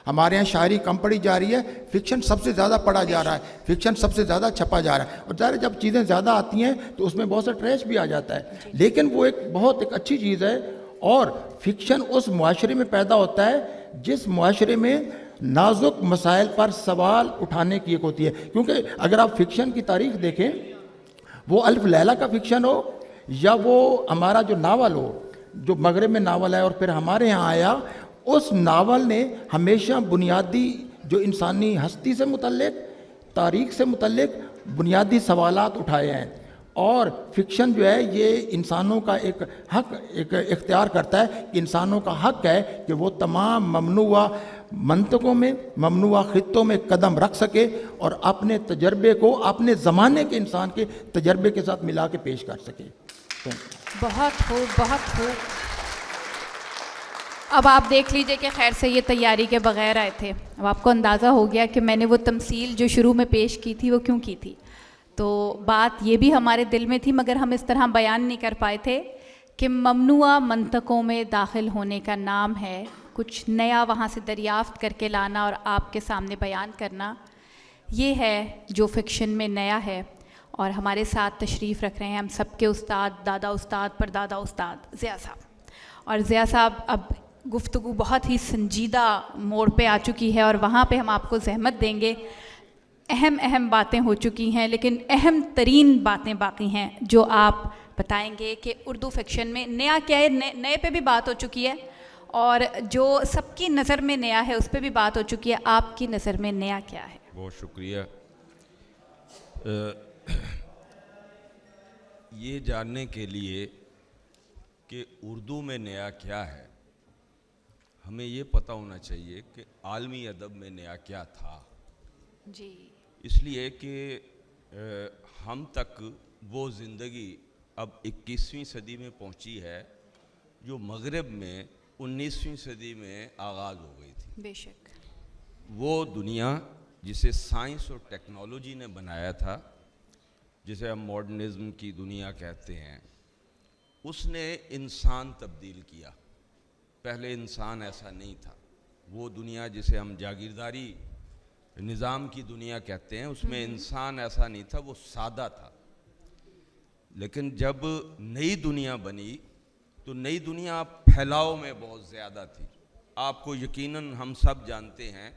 ہمارے یہاں شاعری کم پڑھی جا رہی ہے, فکشن سب سے زیادہ پڑھا جا رہا ہے, فکشن سب سے زیادہ چھپا جا رہا ہے. اور ظاہر جب چیزیں زیادہ آتی ہیں تو اس میں بہت سا ٹریش بھی آ جاتا ہے, لیکن وہ ایک اچھی چیز ہے. اور فکشن اس معاشرے میں پیدا ہوتا ہے جس معاشرے میں نازک مسائل پر سوال اٹھانے کی ایک ہوتی ہے. کیونکہ اگر آپ فکشن کی تاریخ دیکھیں, وہ الف لیلہ کا فکشن ہو یا وہ ہمارا جو ناول ہو جو مغرب میں ناول ہے اور پھر ہمارے یہاں آیا, اس ناول نے ہمیشہ بنیادی جو انسانی ہستی سے متعلق, تاریخ سے متعلق بنیادی سوالات اٹھائے ہیں. اور فکشن جو ہے یہ انسانوں کا ایک حق اختیار کرتا ہے کہ انسانوں کا حق ہے کہ وہ تمام ممنوعہ منطقوں میں, ممنوعہ خطوں میں قدم رکھ سکے اور اپنے تجربے کو اپنے زمانے کے انسان کے تجربے کے ساتھ ملا کے پیش کر سکے. بہت خوب, بہت خوب. اب آپ دیکھ لیجئے کہ خیر سے یہ تیاری کے بغیر آئے تھے. اب آپ کو اندازہ ہو گیا کہ میں نے وہ تمثیل جو شروع میں پیش کی تھی وہ کیوں کی تھی. تو بات یہ بھی ہمارے دل میں تھی مگر ہم اس طرح بیان نہیں کر پائے تھے کہ ممنوعہ منطقوں میں داخل ہونے کا نام ہے کچھ نیا وہاں سے دریافت کر کے لانا اور آپ کے سامنے بیان کرنا. یہ ہے جو فکشن میں نیا ہے. اور ہمارے ساتھ تشریف رکھ رہے ہیں ہم سب کے استاد, دادا استاد, پردادا استاد ضیاء صاحب. اور ضیاء صاحب اب گفتگو بہت ہی سنجیدہ موڑ پہ آ چکی ہے اور وہاں پہ ہم آپ کو زحمت دیں گے. اہم باتیں ہو چکی ہیں لیکن اہم ترین باتیں باقی ہیں جو آپ بتائیں گے کہ اردو فکشن میں نیا کیا ہے. نئے پہ بھی بات ہو چکی ہے اور جو سب کی نظر میں نیا ہے اس پہ بھی بات ہو چکی ہے. آپ کی نظر میں نیا کیا ہے؟ بہت شکریہ. یہ جاننے کے لیے کہ اردو میں نیا کیا ہے ہمیں یہ پتہ ہونا چاہیے کہ عالمی ادب میں نیا کیا تھا. جی. اس لیے کہ ہم تک وہ زندگی اب 21ویں صدی میں پہنچی ہے جو مغرب میں 19ویں صدی میں آغاز ہو گئی تھی. بے شک. وہ دنیا جسے سائنس اور ٹیکنالوجی نے بنایا تھا, جسے ہم ماڈرنزم کی دنیا کہتے ہیں, اس نے انسان تبدیل کیا. پہلے انسان ایسا نہیں تھا. وہ دنیا جسے ہم جاگیرداری نظام کی دنیا کہتے ہیں اس میں انسان ایسا نہیں تھا, وہ سادہ تھا. لیکن جب نئی دنیا بنی تو نئی دنیا پھیلاؤ میں بہت زیادہ تھی. آپ کو یقیناً ہم سب جانتے ہیں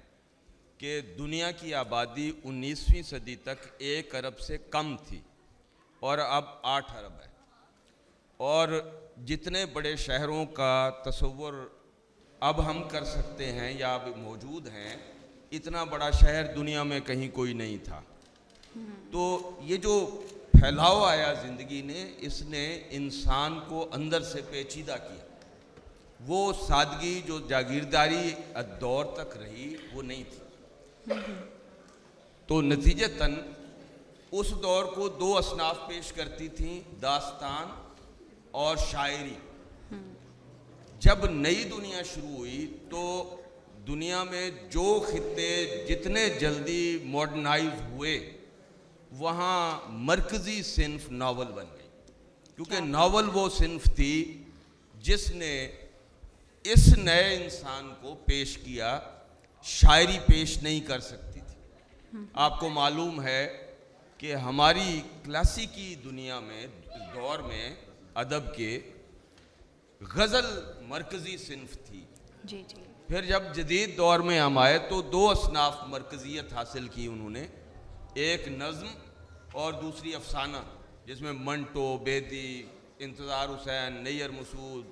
کہ دنیا کی آبادی 19ویں صدی تک 1 ارب سے کم تھی اور اب 8 ارب ہے. اور جتنے بڑے شہروں کا تصور اب ہم کر سکتے ہیں یا اب موجود ہیں, اتنا بڑا شہر دنیا میں کہیں کوئی نہیں تھا. تو یہ جو پھیلاؤ آیا زندگی نے, اس نے انسان کو اندر سے پیچیدہ کیا. وہ سادگی جو جاگیرداری دور تک رہی وہ نہیں تھی. تو نتیجتاً اس دور کو 2 اصناف پیش کرتی تھیں, داستان اور شاعری. جب نئی دنیا شروع ہوئی تو دنیا میں جو خطے جتنے جلدی ماڈرنائز ہوئے وہاں مرکزی صنف ناول بن گئی, کیونکہ ناول وہ صنف تھی جس نے اس نئے انسان کو پیش کیا. شاعری پیش نہیں کر سکتی تھی. آپ کو معلوم ہے کہ ہماری کلاسیکی دنیا میں دور میں ادب کے غزل مرکزی صنف تھی. جی جی. پھر جب جدید دور میں ہم آئے تو 2 اصناف مرکزیت حاصل کی انہوں نے, ایک نظم اور دوسری افسانہ, جس میں منٹو, بیدی, انتظار حسین, نیر مسعود,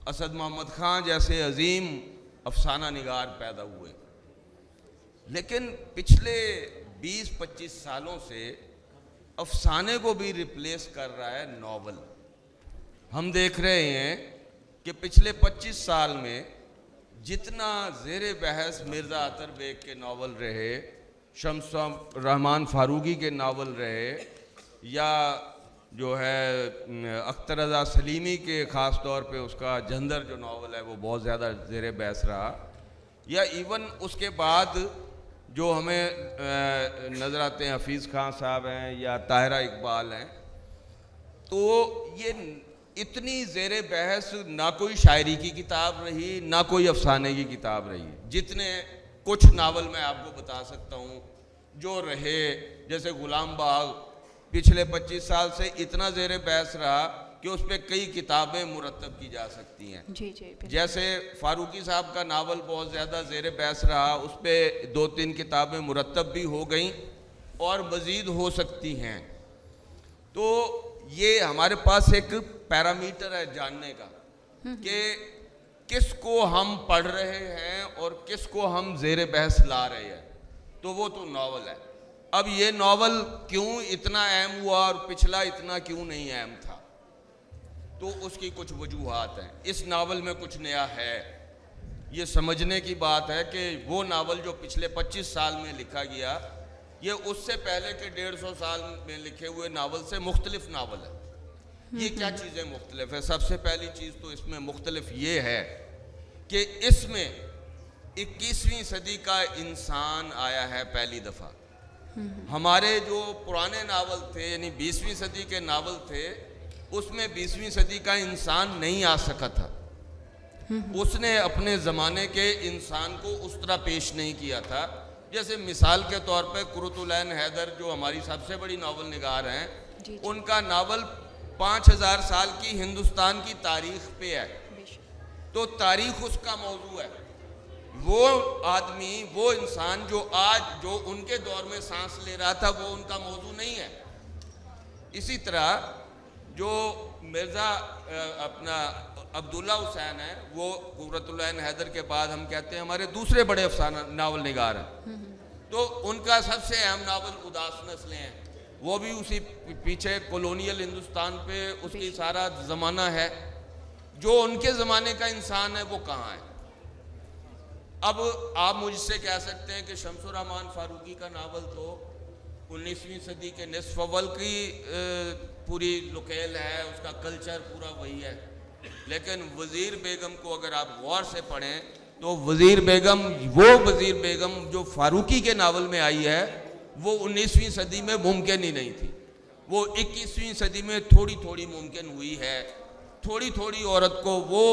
اسد محمد خان جیسے عظیم افسانہ نگار پیدا ہوئے. لیکن پچھلے 20-25 سالوں سے افسانے کو بھی ریپلیس کر رہا ہے ناول. ہم دیکھ رہے ہیں کہ پچھلے 25 سال میں جتنا زیر بحث مرزا عطر بیگ کے ناول رہے, شمس الرحمن فاروقی کے ناول رہے, یا جو ہے اختر رضا سلیمی کے خاص طور پہ اس کا جھندر جو ناول ہے وہ بہت زیادہ زیر بحث رہا، یا ایون اس کے بعد جو ہمیں نظر آتے ہیں حفیظ خان صاحب ہیں یا طاہرہ اقبال ہیں، تو یہ اتنی زیر بحث نہ کوئی شاعری کی کتاب رہی نہ کوئی افسانے کی کتاب رہی. جتنے کچھ ناول میں آپ کو بتا سکتا ہوں جو رہے، جیسے غلام باغ پچھلے 25 سال سے اتنا زیر بحث رہا کہ اس پہ کئی کتابیں مرتب کی جا سکتی ہیں. جی جی بالکل. جیسے فاروقی صاحب کا ناول بہت زیادہ زیر بحث رہا، اس پہ 2-3 کتابیں مرتب بھی ہو گئیں اور مزید ہو سکتی ہیں. تو یہ ہمارے پاس ایک پیرامیٹر ہے جاننے کا کہ کس کو ہم پڑھ رہے ہیں اور کس کو ہم زیر بحث لا رہے ہیں. تو وہ تو ناول ہے. اب یہ ناول کیوں اتنا اہم ہوا اور پچھلا اتنا کیوں نہیں اہم تھا، تو اس کی کچھ وجوہات ہیں. اس ناول میں کچھ نیا ہے، یہ سمجھنے کی بات ہے کہ وہ ناول جو پچھلے 25 سال میں لکھا گیا یہ اس سے پہلے کے 150 سال میں لکھے ہوئے ناول سے مختلف ناول ہے. یہ کیا چیزیں مختلف ہے؟ سب سے پہلی چیز تو اس میں مختلف یہ ہے کہ اس میں 21ویں صدی کا انسان آیا ہے پہلی دفعہ. ہمارے جو پرانے ناول تھے یعنی 20ویں صدی کے ناول تھے، اس میں 20ویں صدی کا انسان نہیں آ سکا تھا. اس نے اپنے زمانے کے انسان کو اس طرح پیش نہیں کیا تھا. جیسے مثال کے طور پہ قرۃ العین حیدر جو ہماری سب سے بڑی ناول نگار ہیں، ان کا ناول 5000 سال کی ہندوستان کی تاریخ پہ ہے. تو تاریخ اس کا موضوع ہے. وہ آدمی، وہ انسان جو آج جو ان کے دور میں سانس لے رہا تھا وہ ان کا موضوع نہیں ہے. اسی طرح جو مرزا اپنا عبداللہ حسین ہے، وہ قرۃ العین حیدر کے بعد ہم کہتے ہیں ہمارے دوسرے بڑے افسانہ ناول نگار ہیں. تو ان کا سب سے اہم ناول اداس نسلیں ہیں. وہ بھی اسی پیچھے کولونیل ہندوستان پہ اس کی سارا زمانہ ہے. جو ان کے زمانے کا انسان ہے وہ کہاں ہے؟ اب آپ مجھ سے کہہ سکتے ہیں کہ شمس الرحمن فاروقی کا ناول تو 19ویں صدی کے نصف اول کی پوری لکیل ہے، اس کا کلچر پورا وہی ہے. لیکن وزیر بیگم کو اگر آپ غور سے پڑھیں تو وزیر بیگم، وہ وزیر بیگم جو فاروقی کے ناول میں آئی ہے، وہ 19ویں صدی میں ممکن ہی نہیں تھی. وہ 21ویں صدی میں تھوڑی تھوڑی ممکن ہوئی ہے. تھوڑی تھوڑی عورت کو وہ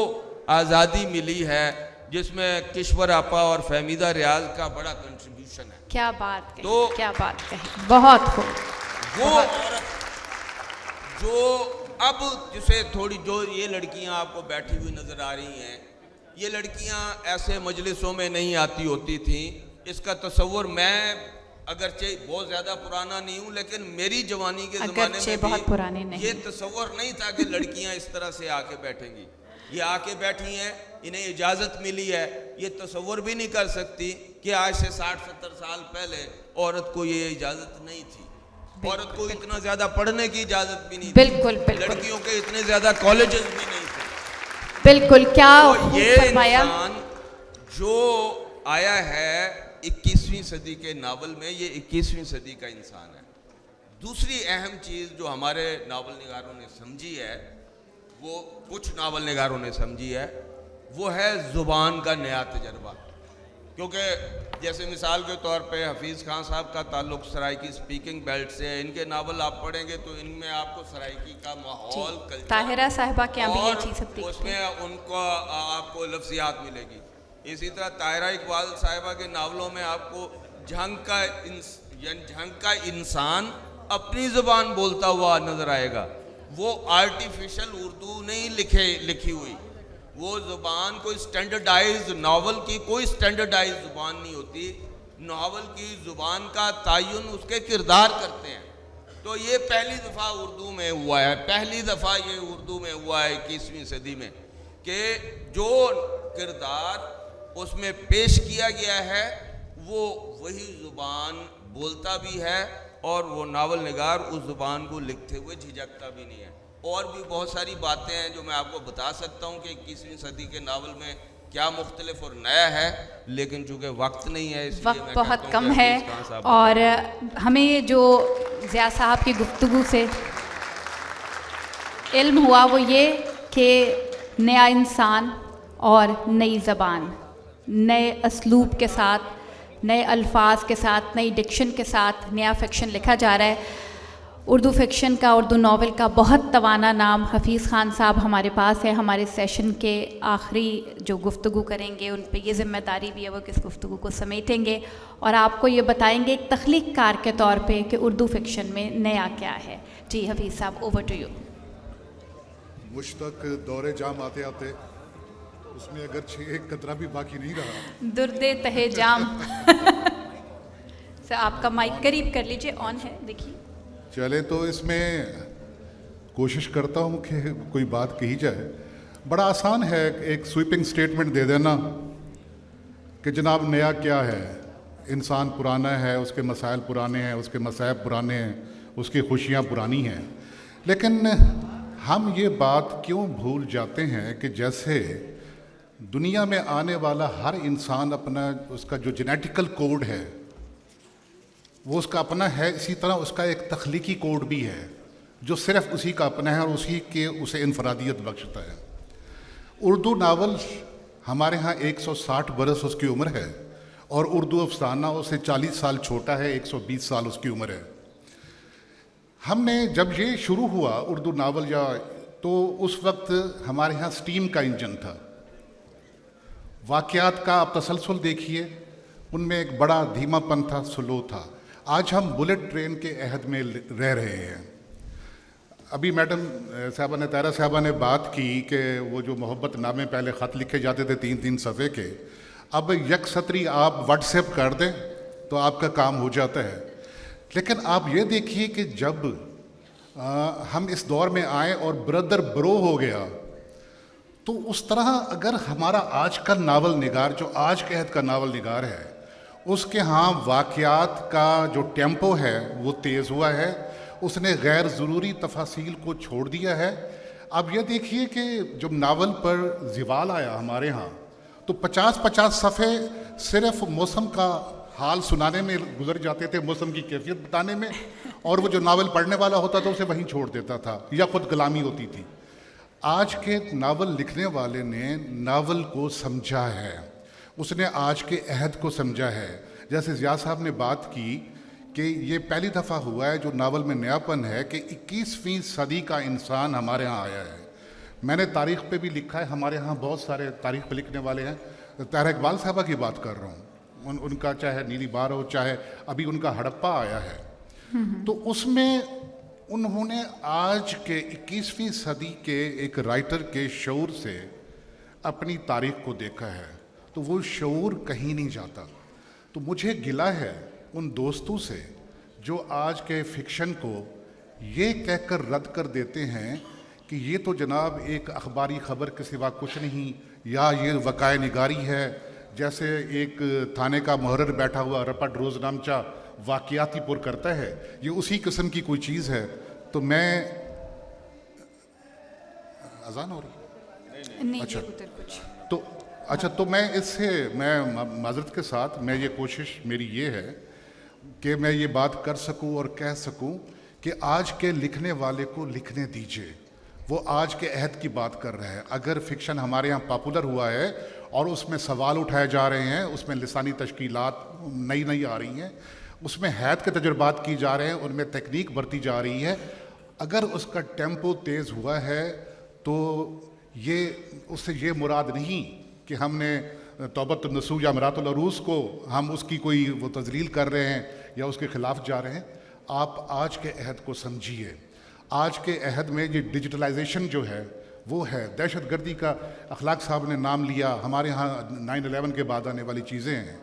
آزادی ملی ہے جس میں کشور آپا اور فہمیدہ ریاض کا بڑا کنٹریبیوشن ہے. کیا بات کہی، تو کیا بات کہی، بہت خوب. وہ عورت جو اب جسے تھوڑی، جو یہ لڑکیاں آپ کو بیٹھی ہوئی نظر آ رہی ہیں، یہ لڑکیاں ایسے مجلسوں میں نہیں آتی ہوتی تھیں. اس کا تصور، میں اگرچہ بہت زیادہ پرانا نہیں ہوں لیکن میری جوانی کے زمانے میں بہت پرانی نہیں، یہ تصور نہیں تھا کہ لڑکیاں اس طرح سے آ کے بیٹھیں گی. یہ آ کے بیٹھی ہیں، انہیں اجازت ملی ہے. یہ تصور بھی نہیں کر سکتی کہ آج سے 60-70 سال پہلے عورت کو یہ اجازت نہیں تھی. عورت کو اتنا زیادہ پڑھنے کی اجازت بھی نہیں تھی. بالکل بالکل. لڑکیوں کے اتنے زیادہ کالجز بھی نہیں تھے. بالکل. کیا تو یہ انسان جو آیا ہے 21ویں صدی کے ناول میں، یہ 21ویں صدی کا انسان ہے. دوسری اہم چیز جو ہمارے ناول نگاروں نے سمجھی ہے، وہ کچھ ناول نگاروں نے سمجھی ہے، وہ ہے زبان کا نیا تجربہ. کیونکہ جیسے مثال کے طور پہ حفیظ خان صاحب کا تعلق سرائیکی سپیکنگ بیلٹ سے ہے. ان کے ناول آپ پڑھیں گے تو ان میں آپ کو سرائیکی کا ماحول، کلچر، طاہرہ صاحبہ کے یہاں بھی یہ اور چیز سب اس میں ان کو آپ کو لفظیات ملے گی. اسی طرح طاہرہ اقبال صاحبہ کے ناولوں میں آپ کو جھنگ کا انسان اپنی زبان بولتا ہوا نظر آئے گا. وہ آرٹیفیشل اردو نہیں لکھی ہوئی. وہ زبان کوئی سٹینڈرڈائز، ناول کی کوئی سٹینڈرڈائز زبان نہیں ہوتی. ناول کی زبان کا تعین اس کے کردار کرتے ہیں. تو یہ پہلی دفعہ اردو میں ہوا ہے، پہلی دفعہ یہ اردو میں ہوا ہے 21ویں صدی میں، کہ جو کردار اس میں پیش کیا گیا ہے وہ وہی زبان بولتا بھی ہے اور وہ ناول نگار اس زبان کو لکھتے ہوئے جھجکتا بھی نہیں ہے. اور بھی بہت ساری باتیں ہیں جو میں آپ کو بتا سکتا ہوں کہ 21ویں صدی کے ناول میں کیا مختلف اور نیا ہے، لیکن چونکہ وقت نہیں ہے اس لیے وقت بہت کم ہے. اور ہمیں جو ضیاء صاحب کی گفتگو سے علم ہوا وہ یہ کہ نیا انسان اور نئی زبان، نئے اسلوب کے ساتھ، نئے الفاظ کے ساتھ، نئی ڈکشن کے ساتھ نیا فکشن لکھا جا رہا ہے۔ اردو فکشن کا، اردو ناول کا بہت توانا نام حفیظ خان صاحب ہمارے پاس ہے۔ ہمارے سیشن کے آخری جو گفتگو کریں گے ان پہ یہ ذمہ داری بھی ہے وہ کس گفتگو کو سمیٹیں گے اور آپ کو یہ بتائیں گے ایک تخلیق کار کے طور پہ کہ اردو فکشن میں نیا کیا ہے۔ جی حفیظ صاحب، اوور ٹو یو۔ مجھ تک دور جام آتے آتے اس میں اگرچہ ایک قطرہ بھی باقی نہیں رہا۔ درد تہ جام سر آپ کا مائک قریب کر لیجئے، آن ہے دیکھیے۔ چلے تو اس میں کوشش کرتا ہوں کہ کوئی بات کہی جائے۔ بڑا آسان ہے ایک سویپنگ سٹیٹمنٹ دے دینا کہ جناب نیا کیا ہے، انسان پرانا ہے، اس کے مسائل پرانے ہیں، اس کے مصائب پرانے ہیں، اس کی خوشیاں پرانی ہیں۔ لیکن ہم یہ بات کیوں بھول جاتے ہیں کہ جیسے دنیا میں آنے والا ہر انسان اپنا اس کا جو جینیٹیکل کوڈ ہے وہ اس کا اپنا ہے، اسی طرح اس کا ایک تخلیقی کوڈ بھی ہے جو صرف اسی کا اپنا ہے اور اسی کے اسے انفرادیت بخشتا ہے۔ اردو ناول ہمارے ہاں 160 برس اس کی عمر ہے اور اردو افسانہ اسے 40 سال چھوٹا ہے، 120 سال اس کی عمر ہے۔ ہم نے جب یہ شروع ہوا اردو ناول تو اس وقت ہمارے ہاں سٹیم کا انجن تھا۔ واقعات کا آپ تسلسل دیکھیے، ان میں ایک بڑا دھیما پن تھا، سلو تھا۔ آج ہم بلٹ ٹرین کے عہد میں رہ رہے ہیں۔ ابھی میڈم صاحبہ نے، طاہرہ صاحبہ نے بات کی کہ وہ جو محبت نامے پہلے خط لکھے جاتے تھے 3 صفحے کے، اب یک سطری آپ واٹس ایپ کر دیں تو آپ کا کام ہو جاتا ہے۔ لیکن آپ یہ دیکھیے کہ جب ہم اس دور میں آئے اور بردر برو ہو گیا تو اس طرح اگر ہمارا آج کا ناول نگار جو آج کے عہد کا ناول نگار ہے اس کے ہاں واقعات کا جو ٹیمپو ہے وہ تیز ہوا ہے، اس نے غیر ضروری تفاصیل کو چھوڑ دیا ہے۔ اب یہ دیکھیے کہ جب ناول پر زوال آیا ہمارے ہاں تو 50 صفحے صرف موسم کا حال سنانے میں گزر جاتے تھے، موسم کی کیفیت بتانے میں، اور وہ جو ناول پڑھنے والا ہوتا تھا اسے وہیں چھوڑ دیتا تھا یا خود غلامی ہوتی تھی۔ آج کے ناول لکھنے والے نے ناول کو سمجھا ہے، اس نے آج کے عہد کو سمجھا ہے۔ جیسے ضیاء صاحب نے بات کی کہ یہ پہلی دفعہ ہوا ہے جو ناول میں نیا پن ہے کہ 21ویں صدی کا انسان ہمارے ہاں آیا ہے۔ میں نے تاریخ پہ بھی لکھا ہے، ہمارے ہاں بہت سارے تاریخ پہ لکھنے والے ہیں۔ طاہرہ اقبال صاحبہ کی بات کر رہا ہوں، ان کا چاہے نیلی بار ہو، چاہے ابھی ان کا ہڑپا آیا ہے، تو اس میں انہوں نے آج کے 21ویں صدی کے ایک رائٹر کے شعور سے اپنی تاریخ کو دیکھا ہے، تو وہ شعور کہیں نہیں جاتا۔ تو مجھے گلہ ہے ان دوستوں سے جو آج کے فکشن کو یہ کہہ کر رد کر دیتے ہیں کہ یہ تو جناب ایک اخباری خبر کے سوا کچھ نہیں، یا یہ وقائع نگاری ہے، جیسے ایک تھانے کا محرر بیٹھا ہوا رپٹ روز نامچہ واقعاتی پر کرتا ہے، یہ اسی قسم کی کوئی چیز ہے۔ تو میں اذان ہو رہی اچھا کچھ تو میں اس سے میں معذرت کے ساتھ میں یہ کوشش میری یہ ہے کہ میں یہ بات کر سکوں اور کہہ سکوں کہ آج کے لکھنے والے کو لکھنے دیجئے، وہ آج کے عہد کی بات کر رہا ہے۔ اگر فکشن ہمارے یہاں پاپولر ہوا ہے اور اس میں سوال اٹھائے جا رہے ہیں، اس میں لسانی تشکیلات نئی آ رہی ہیں، اس میں حید کے تجربات کی جا رہے ہیں، ان میں تکنیک برتی جا رہی ہے، اگر اس کا ٹیمپو تیز ہوا ہے تو یہ اس سے یہ مراد نہیں کہ ہم نے توبۃ النسوء یا امرات العروس کو ہم اس کی کوئی وہ تذلیل کر رہے ہیں یا اس کے خلاف جا رہے ہیں۔ آپ آج کے عہد کو سمجھیے۔ آج کے عہد میں یہ ڈیجیٹلائزیشن جو ہے وہ ہے، دہشت گردی کا اخلاق صاحب نے نام لیا، ہمارے ہاں 9/11 کے بعد آنے والی چیزیں ہیں،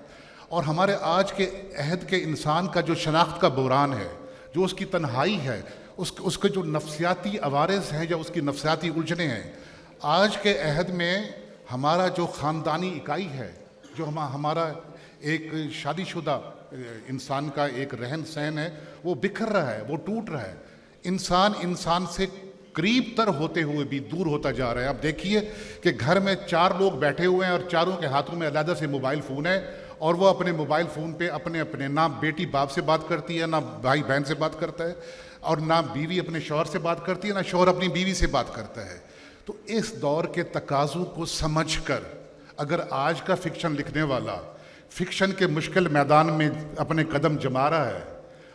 اور ہمارے آج کے عہد کے انسان کا جو شناخت کا بحران ہے، جو اس کی تنہائی ہے، اس کے جو نفسیاتی عوارض ہیں یا اس کی نفسیاتی الجھنیں ہیں، آج کے عہد میں ہمارا جو خاندانی اکائی ہے، جو ہمارا ایک شادی شدہ انسان کا ایک رہن سہن ہے، وہ بکھر رہا ہے، وہ ٹوٹ رہا ہے۔ انسان سے قریب تر ہوتے ہوئے بھی دور ہوتا جا رہا ہے۔ اب دیکھیے کہ گھر میں 4 لوگ بیٹھے ہوئے ہیں اور چاروں کے ہاتھوں میں علیحدہ سے موبائل فون ہے، اور وہ اپنے موبائل فون پہ اپنے نہ بیٹی باپ سے بات کرتی ہے، نہ بھائی بہن سے بات کرتا ہے، اور نہ بیوی اپنے شوہر سے بات کرتی ہے، نہ شوہر اپنی بیوی سے بات کرتا ہے. تو اس دور کے تقاضوں کو سمجھ کر اگر آج کا فکشن لکھنے والا فکشن کے مشکل میدان میں اپنے قدم جما رہا ہے،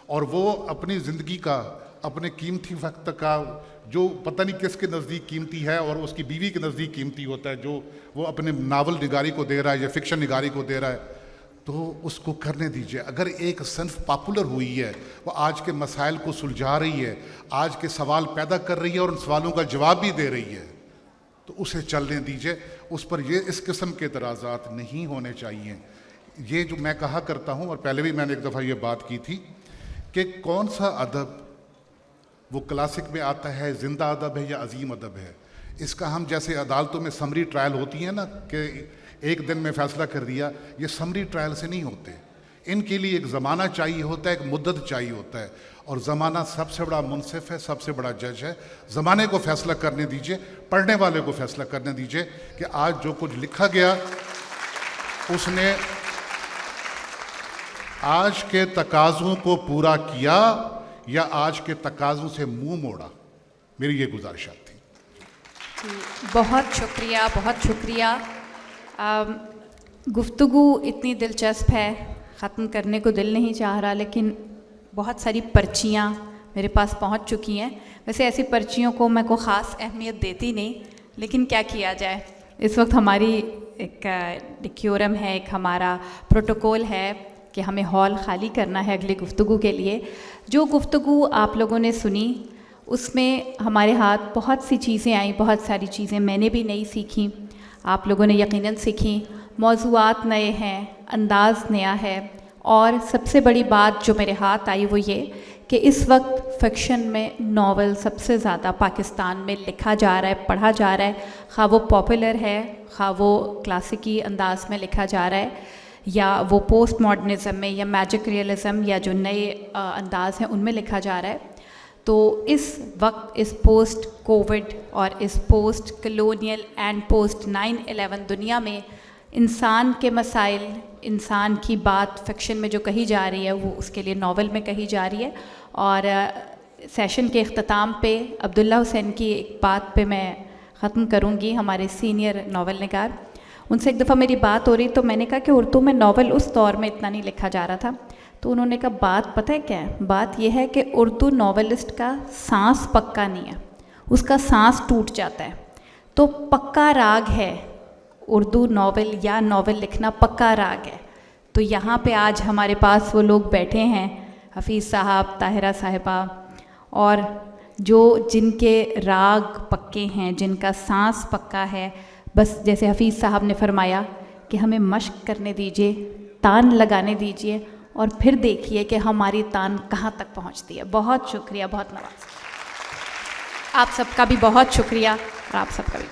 اور وہ اپنی زندگی کا، اپنے قیمتی وقت کا، جو پتہ نہیں کس کے نزدیک قیمتی ہے اور اس کی بیوی کے نزدیک قیمتی ہوتا ہے، جو وہ اپنے ناول نگاری کو دے رہا ہے یا فکشن نگاری کو دے رہا ہے، تو اس کو کرنے دیجئے. اگر ایک صنف پاپولر ہوئی ہے، وہ آج کے مسائل کو سلجھا رہی ہے، آج کے سوال پیدا کر رہی ہے اور ان سوالوں کا جواب بھی دے رہی ہے، تو اسے چلنے دیجئے. اس پر یہ اس قسم کے اعتراضات نہیں ہونے چاہیے. یہ جو میں کہا کرتا ہوں، اور پہلے بھی میں نے ایک دفعہ یہ بات کی تھی، کہ کون سا ادب وہ کلاسک میں آتا ہے، زندہ ادب ہے یا عظیم ادب ہے. اس کا ہم جیسے عدالتوں میں سمری ٹرائل ہوتی ہیں نا، کہ ایک دن میں فیصلہ کر دیا، یہ سمری ٹرائل سے نہیں ہوتے. ان کے لیے ایک زمانہ چاہیے ہوتا ہے، ایک مدت چاہیے ہوتا ہے، اور زمانہ سب سے بڑا منصف ہے، سب سے بڑا جج ہے. زمانے کو فیصلہ کرنے دیجئے، پڑھنے والے کو فیصلہ کرنے دیجئے کہ آج جو کچھ لکھا گیا اس نے آج کے تقاضوں کو پورا کیا یا آج کے تقاضوں سے منہ موڑا. میری یہ گزارشات تھی. جی بہت شکریہ، بہت شکریہ. گفتگو اتنی دلچسپ ہے، ختم کرنے کو دل نہیں چاہ رہا، لیکن بہت ساری پرچیاں میرے پاس پہنچ چکی ہیں. ویسے ایسی پرچیوں کو میں کوئی خاص اہمیت دیتی نہیں، لیکن کیا کیا جائے، اس وقت ہماری ایک ڈیکیورم ہے، ایک ہمارا پروٹوکول ہے کہ ہمیں ہال خالی کرنا ہے اگلی گفتگو کے لیے. جو گفتگو آپ لوگوں نے سنی اس میں ہمارے ہاتھ بہت سی چیزیں آئیں، بہت ساری چیزیں میں نے بھی نئی سیکھیں، آپ لوگوں نے یقیناً سیکھیں. موضوعات نئے ہیں، انداز نیا ہے، اور سب سے بڑی بات جو میرے ہاتھ آئی وہ یہ کہ اس وقت فکشن میں ناول سب سے زیادہ پاکستان میں لکھا جا رہا ہے، پڑھا جا رہا ہے، خواہ وہ پاپولر ہے، خواہ وہ کلاسیکی انداز میں لکھا جا رہا ہے، یا وہ پوسٹ ماڈرنزم میں، یا میجک ریئلزم، یا جو نئے انداز ہیں ان میں لکھا جا رہا ہے. تو اس وقت، اس پوسٹ کووڈ اور اس پوسٹ کلونیل اینڈ پوسٹ 9/11 دنیا میں انسان کے مسائل، انسان کی بات فکشن میں جو کہی جا رہی ہے وہ اس کے لیے ناول میں کہی جا رہی ہے. اور سیشن کے اختتام پہ عبداللہ حسین کی ایک بات پہ میں ختم کروں گی، ہمارے سینئر ناول نگار. ان سے ایک دفعہ میری بات ہو رہی تو میں نے کہا کہ اردو میں ناول اس دور میں اتنا نہیں لکھا جا رہا تھا. تو انہوں نے کہا بات پتہ ہے کیا ہے، بات یہ ہے کہ اردو ناولسٹ کا سانس پکا نہیں ہے، اس کا سانس ٹوٹ جاتا ہے. تو پکا راگ ہے اردو ناول یا ناول لکھنا، پکا راگ ہے. تو یہاں پہ آج ہمارے پاس وہ لوگ بیٹھے ہیں، حفیظ صاحب، طاہرہ صاحبہ، اور جن کے راگ پکے ہیں، جن کا سانس پکا ہے. بس جیسے حفیظ صاحب نے فرمایا کہ ہمیں مشق کرنے دیجئے، تان لگانے دیجئے، اور پھر دیکھیے کہ ہماری تان کہاں تک پہنچتی ہے. بہت شکریہ، بہت نواز. آپ سب کا بھی بہت شکریہ، اور آپ سب کا بھی.